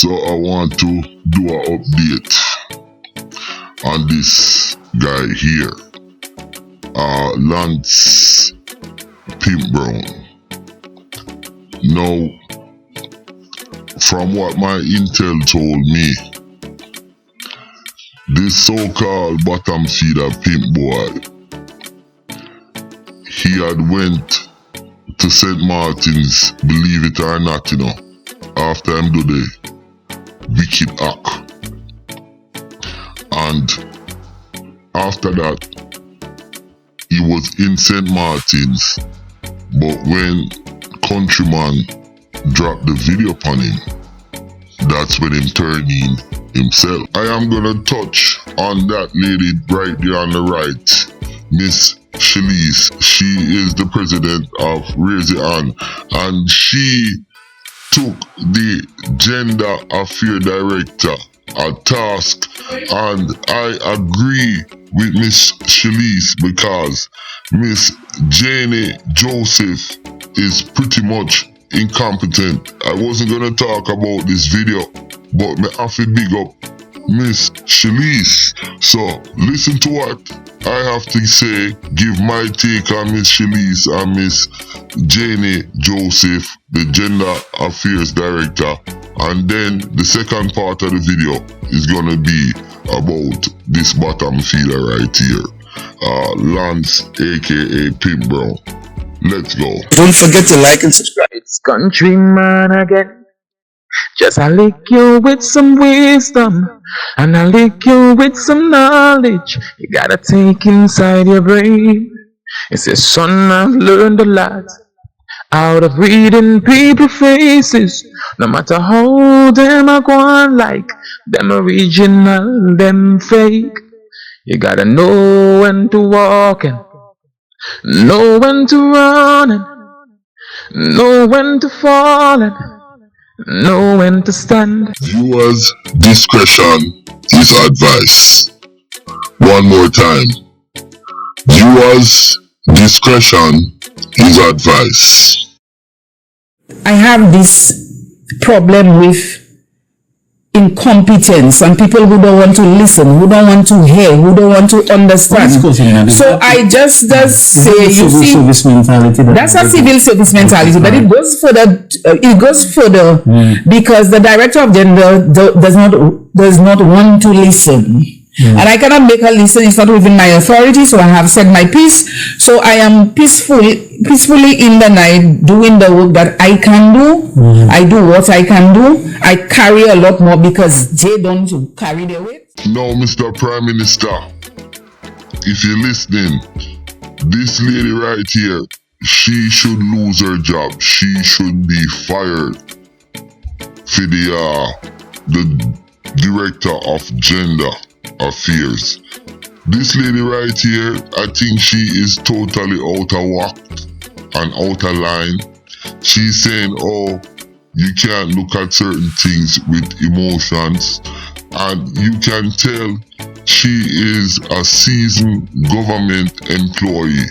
So I want to do an update on this guy here, Lance Pimp Brown. Now, from what my intel told me, this so-called bottom feeder pimp boy, he had went to St. Martin's, believe it or not, after him do the wicked act. And after that, he was in St. Martin's, but when Countryman dropped the video upon him, that's when him turned in himself. I am gonna touch on that lady right there on the right, Miss Shalise. She is the president of Raise Your Hand, and she took the gender affair director a task, and I agree with Miss Shalise because Miss Janey Joseph is pretty much incompetent. I wasn't gonna talk about this video, but me have to big up Miss Shalise. So listen to what I have to say, give my take on Miss Shalise and Miss Janey Joseph, the gender affairs director, and then the second part of the video is gonna be about this bottom feeder right here, Lance aka Pimp Brown. Let's go. Don't forget to like and subscribe. It's Countryman again. Just I lick you with some wisdom, and I lick you with some knowledge. You gotta take inside your brain. It says, son, I've learned a lot out of reading people's faces. No matter how them I go on, like them original, them fake. You gotta know when to walk and know when to run and know when to fall and know when to stand. Viewers' discretion is advice. One more time. Viewers' discretion is advice. I have this problem with incompetence and people who don't want to listen, who don't want to hear, who don't want to understand. So I just say, you see, that's a civil service mentality, but it goes further, because the director of gender does not want to listen. And I cannot make her listen. It's not within my authority, so I have said my piece. So I am peacefully in the night doing the work that I can do. I do what I can do. I carry a lot more because they don't carry the weight. No, Mr. Prime Minister, if you're listening, this lady right here, she should lose her job. She should be fired for the director of gender affairs. This lady right here, I think she is totally out of whack and out of line. She's saying, oh, you can't look at certain things with emotions, and you can tell she is a seasoned government employee.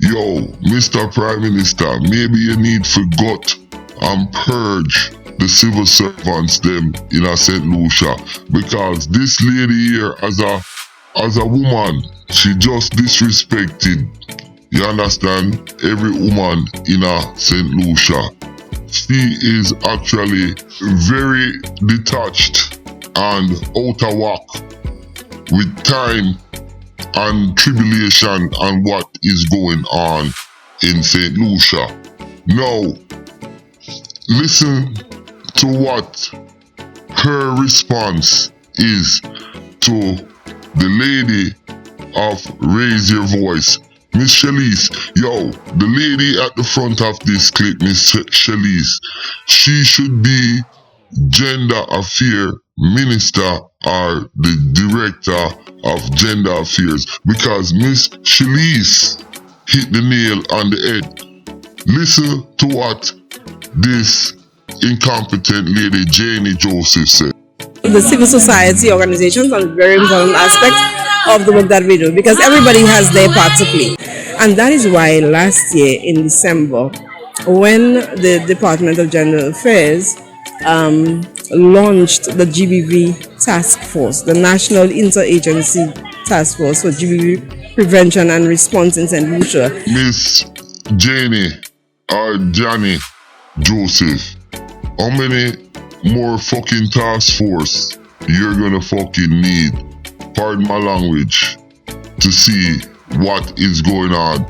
Yo, Mr. Prime Minister, maybe you need to gut and purge the civil servants them in a St. Lucia, because this lady here as a woman, she just disrespected, you understand, every woman in a St. Lucia. She is actually very detached and out of whack with time and tribulation and what is going on in St. Lucia. Now, listen to what her response is to the lady of Raise Your Voice, Miss Shalise. Yo, the lady at the front of this clip, Miss Shalise, she should be Gender Affairs Minister or the Director of Gender Affairs, because Miss Shalise hit the nail on the head. Listen to what this incompetent lady Janey Joseph said. The civil society organizations are a very important aspect of the work that we do, because everybody has their part to play. And that is why last year in December, when the Department of General Affairs launched the GBV Task Force, the National Interagency Task Force for GBV Prevention and Response in St. Lucia. Miss Janey or Janey Joseph, how many more fucking task force you're gonna fucking need, pardon my language, to see what is going on?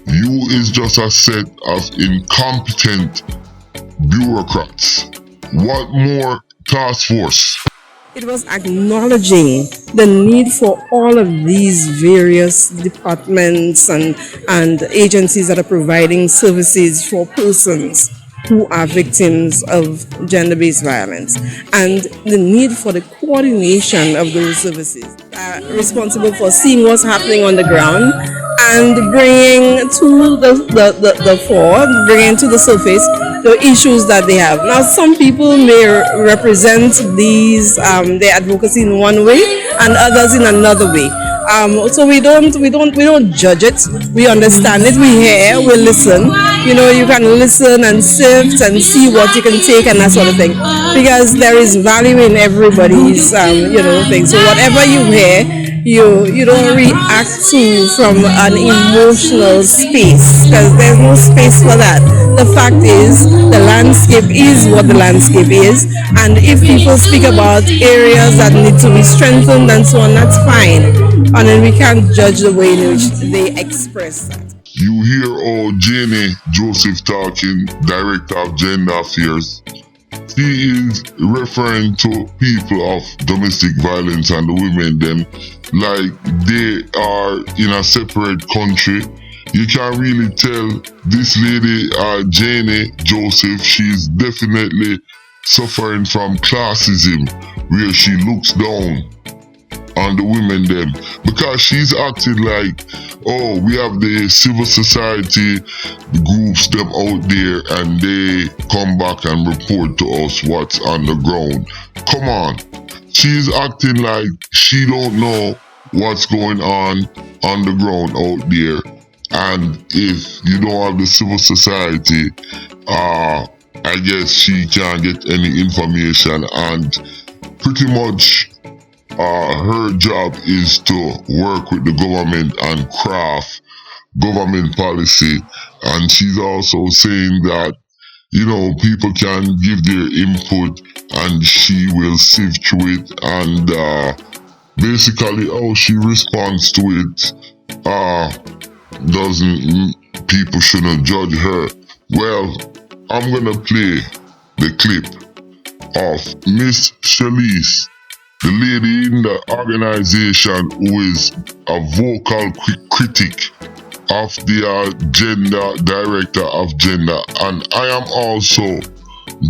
You is just a set of incompetent bureaucrats. What more task force? It was acknowledging the need for all of these various departments and agencies that are providing services for persons who are victims of gender-based violence, and the need for the coordination of those services responsible for seeing what's happening on the ground and bringing to the fore, bringing to the surface the issues that they have. Now, some people may represent these their advocacy in one way and others in another way. So we don't judge it. We understand it. We hear. We listen. You know, you can listen and sift and see what you can take and that sort of thing, because there is value in everybody's thing. So whatever you hear, you don't react to from an emotional space, because there's no space for that. The fact is, the landscape is what the landscape is, and if people speak about areas that need to be strengthened and so on, that's fine. And then we can't judge the way in which they express that. You hear old Janey Joseph talking, Director of Gender Affairs. He is referring to people of domestic violence and the women them like they are in a separate country. You can really tell this lady, Janey Joseph, she's definitely suffering from classism, where she looks down on the women them, because she's acting like, oh, we have the civil society groups them out there and they come back and report to us what's on the ground. Come on. She's acting like she don't know what's going on the ground out there. And if you don't have the civil society, I guess she can't get any information, and pretty much her job is to work with the government and craft government policy. And she's also saying that, you know, people can give their input and she will sift through it, and basically how she responds to it people shouldn't judge her. Well, I'm gonna play the clip of Miss Shalise, the lady in the organization who is a vocal critic of the director of gender, and I am also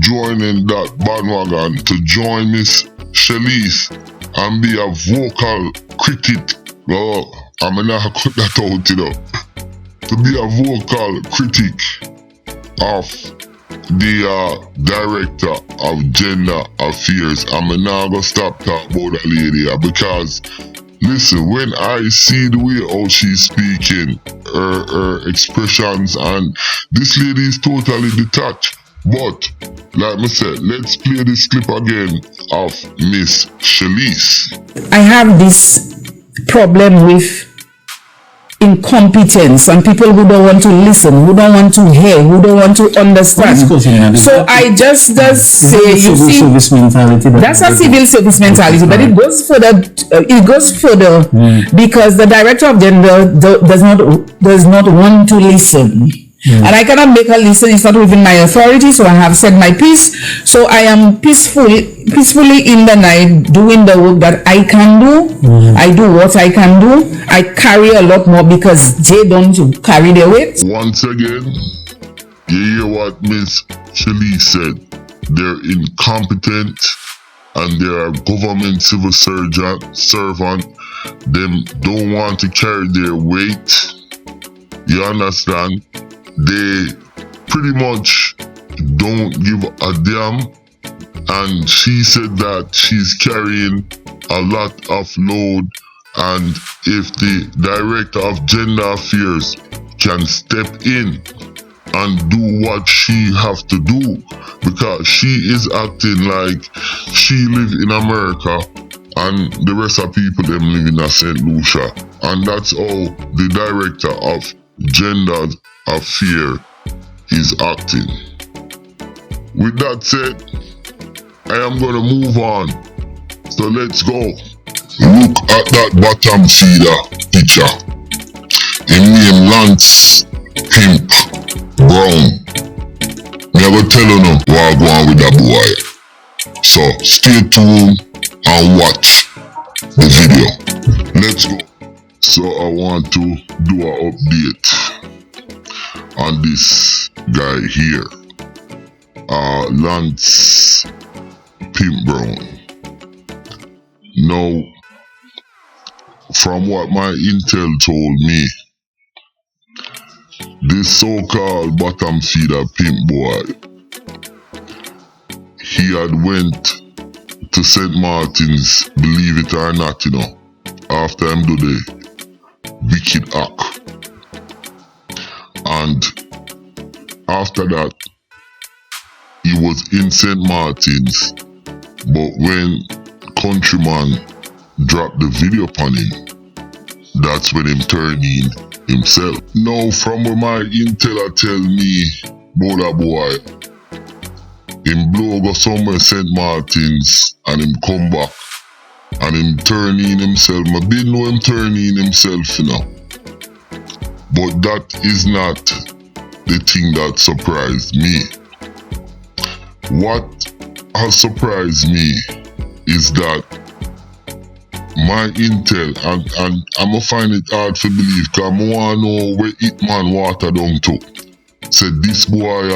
joining that bandwagon to join Miss Shalise and be a vocal critic. Well, I'm gonna cut that out, you know. To be a vocal critic of the director of gender affairs. I'm not gonna stop talking about that lady, because listen, when I see the way how she's speaking, her expressions, and this lady is totally detached. But like I said, let's play this clip again of Miss Shalise. I have this problem with incompetence and people who don't want to listen, who don't want to hear, who don't want to understand. So I just say, you see, service mentality. That's a civil service mentality, but it goes further, because the director of gender does not want to listen. And I cannot make her listen. It's not within my authority, so I have said my piece. So I am peacefully in the night doing the work that I can do. I do what I can do. I carry a lot more because they don't carry their weight. Once again, you hear what Miss Shalise said. They're incompetent and they're a government civil servant. Them don't want to carry their weight. You understand? They pretty much don't give a damn, and she said that she's carrying a lot of load, and if the director of gender affairs can step in and do what she have to do, because she is acting like she live in America and the rest of people them live in St. Lucia. And that's how the director of Gender Affair is acting. With that said, I am gonna move on. So let's go. Look at that bottom feeder picture. Him name Lance Pimp Brown. Me go tell you now what I go on with that boy. So stay tuned and watch the video. Let's go. So I want to do an update on this guy here. Lance Pimp Brown. Now, from what my intel told me, this so-called bottom feeder pimp boy, he had went to St. Martin's, believe it or not, after him do the wicked act. And after that, he was in St. Martin's, but when Countryman dropped the video upon him, that's when him turned in himself. Now, from what my intel tell me about that boy, him blow go somewhere St. Martin's and him come back and him turn in himself. I didn't know him turn in himself, but that is not the thing that surprised me. What has surprised me is that my intel, and I'ma find it hard to believe, cause I wanna know where Hitman water down to. Said this boy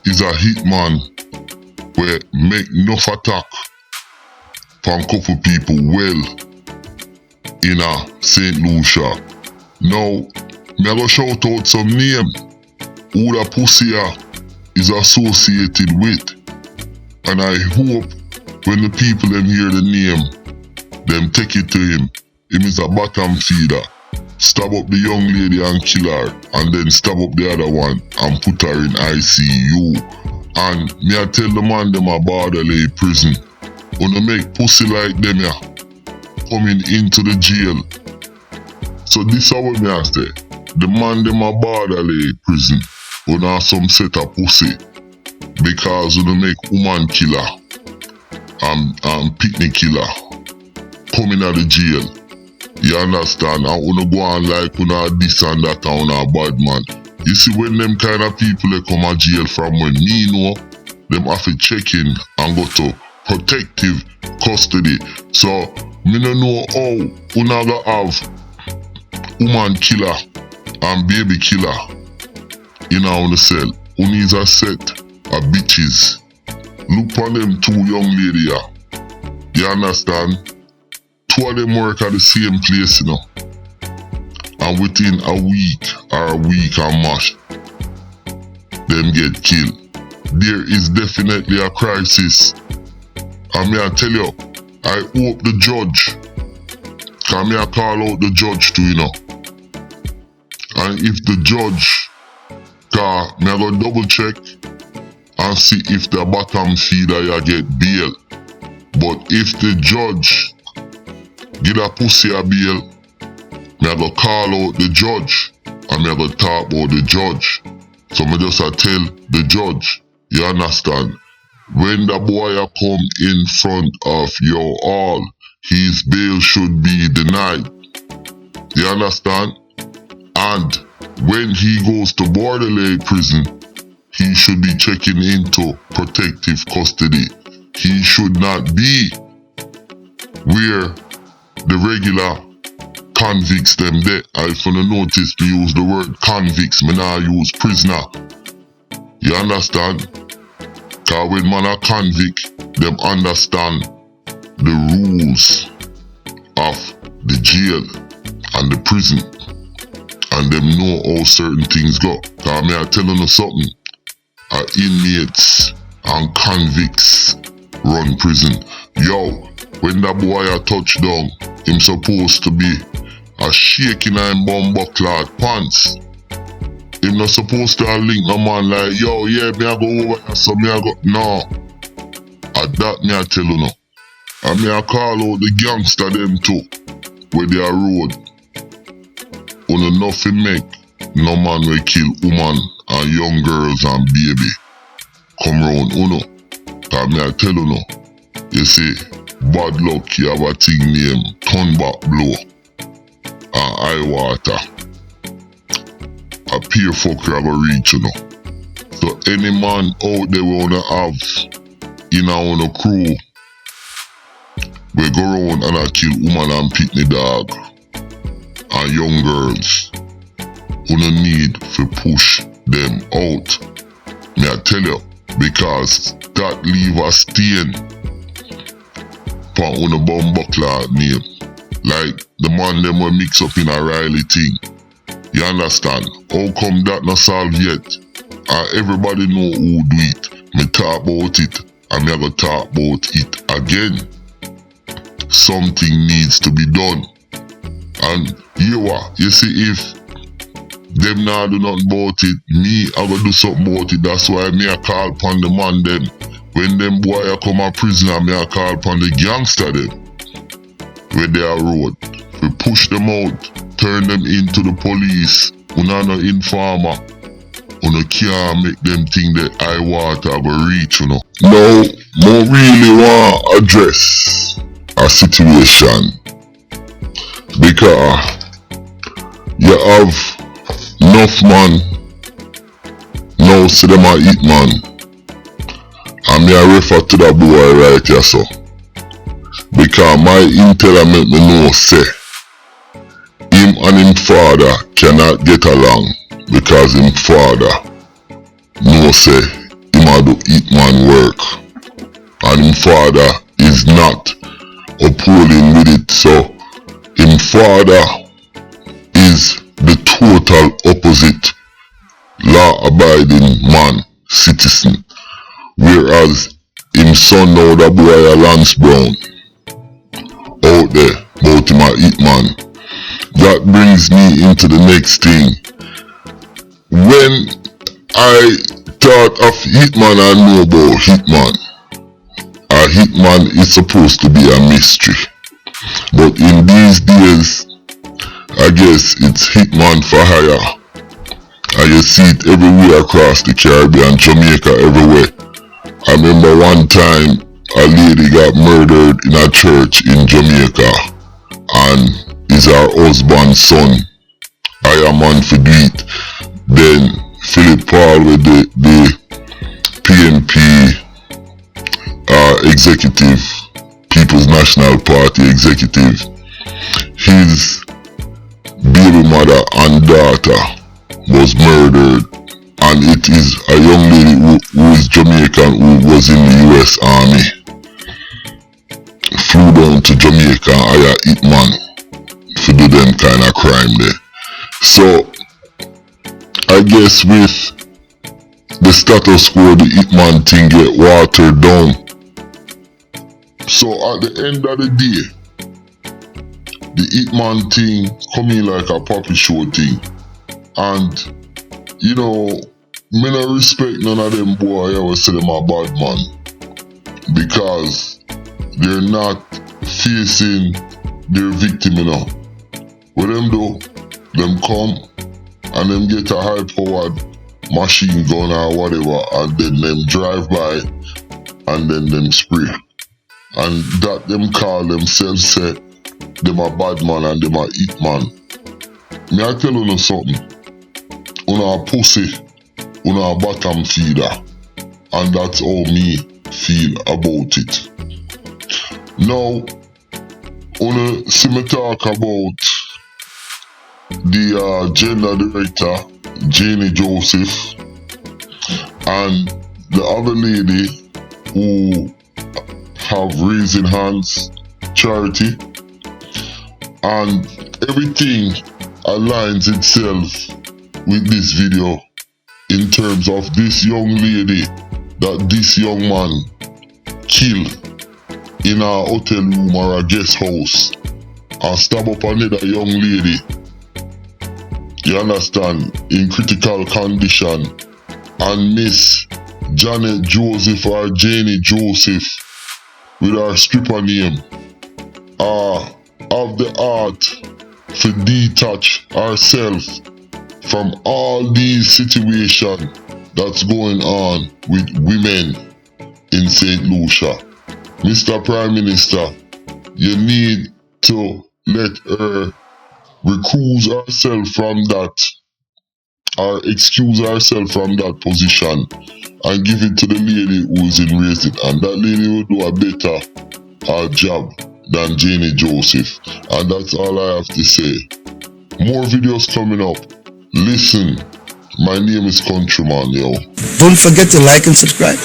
is a hitman where make enough attack from couple people well in a St. Lucia. Now, me go shout out some name who the pussy is associated with, and I hope when the people them hear the name, them take it to him. Him is a bottom feeder. Stab up the young lady and kill her, and then stab up the other one and put her in ICU. And me I tell the man them a Barbados prison, wanna make pussy like them coming into the jail. So this is what me I say. The man them a Barbados prison, wanna some set of pussy, because wanna make woman killer and picnic killer coming out of jail. You understand? And wanna go on like wanna this and that and wanna bad man. You see, when them kind of people they come out jail from, when me know, them have to check in and go to protective custody. So me no know how wanna go have woman killer and baby killer in our cell. Who needs a set of bitches. Look on them two young lady You understand? Two of them work at the same place, and within a week or a week and mash, them get killed. There is definitely a crisis. And me I tell you, I hope the judge, cause me I call out the judge too, And if the judge, cause me I go double check and see if the bottom feeder you get bail. But if the judge give a pussy a bail, me I go call out the judge and me I go talk about the judge. So me just a tell the judge, you understand? When the boy a come in front of you all, his bail should be denied. You understand? And when he goes to Borderline prison, he should be checking into protective custody. He should not be where the regular convicts them there. If you notice me use the word convicts, me not use prisoner. You understand? Cause when man a convict, them understand the rules of the jail and the prison, and them know how certain things go. Cause me I telling you something, inmates and convicts run prison. Yo, when that boy a touch down, him supposed to be a shaking and bumbuckler pants. him not supposed to link no man like, yo, yeah, me I go over here, so me I go. No. At that me I tell you no. And me I call out the gangster them too, where they are road. Uno nothing make no man will kill woman and young girls and baby come round uno. Cause me I tell you no. You see, bad luck you have a thing named turn back blow and eye water. A peer fucker have a reach, you know. So any man out there wanna have in our crew, we go around and I kill woman and pitney dog and young girls. We no need to push them out. Me I tell you, because that leave a stain on una bumbuckler name. Like the man them will mix up in a Riley thing. You understand? How come that not solved yet? Everybody know who do it. Me talk about it and me go talk about it again. Something needs to be done. And you see, if them not do nothing about it, me I go do something about it. That's why me I call upon the man them. When them boy a come a prisoner, me I call upon the gangster them. Where they are road. We push them out, turn them into the police. Una no informer. Una can't make them think that I water go reach, you know. Now, more really want to address a situation. Because you have enough man now see them a Hitman. And me I refer to that boy right here so. Because my intel make me know say him and him father cannot get along because him father know say him a do Hitman work and him father is not upholding with it, so him father is the total opposite law-abiding man, citizen, whereas him son now that boy a Lance Brown out there about him a Hitman. That brings me into the next thing. When I thought of Hitman, I know about Hitman. A Hitman is supposed to be a mystery. But in these days, I guess it's Hitman for hire. And you see it everywhere across the Caribbean, Jamaica, everywhere. I remember one time a lady got murdered in a church in Jamaica. And is her husband's son. I am man for do it. Then Philip Paul with the PNP executive, People's National Party executive, his baby mother and daughter was murdered, and it is a young lady who is Jamaican who was in the US Army. Flew down to Jamaica and hired Hitman to do them kind of crime there. So I guess with the status quo, the Hitman thing get watered down. So at the end of the day, the Hitman thing come in like a puppy show thing. And you know, me not respect none of them boy I always say them a bad man. Because they're not facing their victim, you know. What them do, them come and them get a high powered machine gun or whatever, and then them drive by and then them spray. And that them call themselves say them a bad man and them a Hitman. Me I tell you something. Una a pussy, una a bottom feeder. And that's how me feel about it. Now, una see me talk about the gender director, Janey Joseph, and the other lady who have Raising Hands charity, and everything aligns itself with this video in terms of this young lady that this young man killed in a hotel room or a guest house and stab up another young lady you understand, in critical condition, and Miss Janet Joseph or Janey Joseph with her stripper name have the art to detach ourselves from all these situations that's going on with women in St. Lucia. Mr. Prime Minister, you need to let her recuse herself from that, or excuse herself from that position, and give it to the lady who is in raising, and that lady will do a better job than Janey Joseph. And that's all I have to say. More videos coming up. Listen, my name is Countryman, yo. Don't forget to like and subscribe.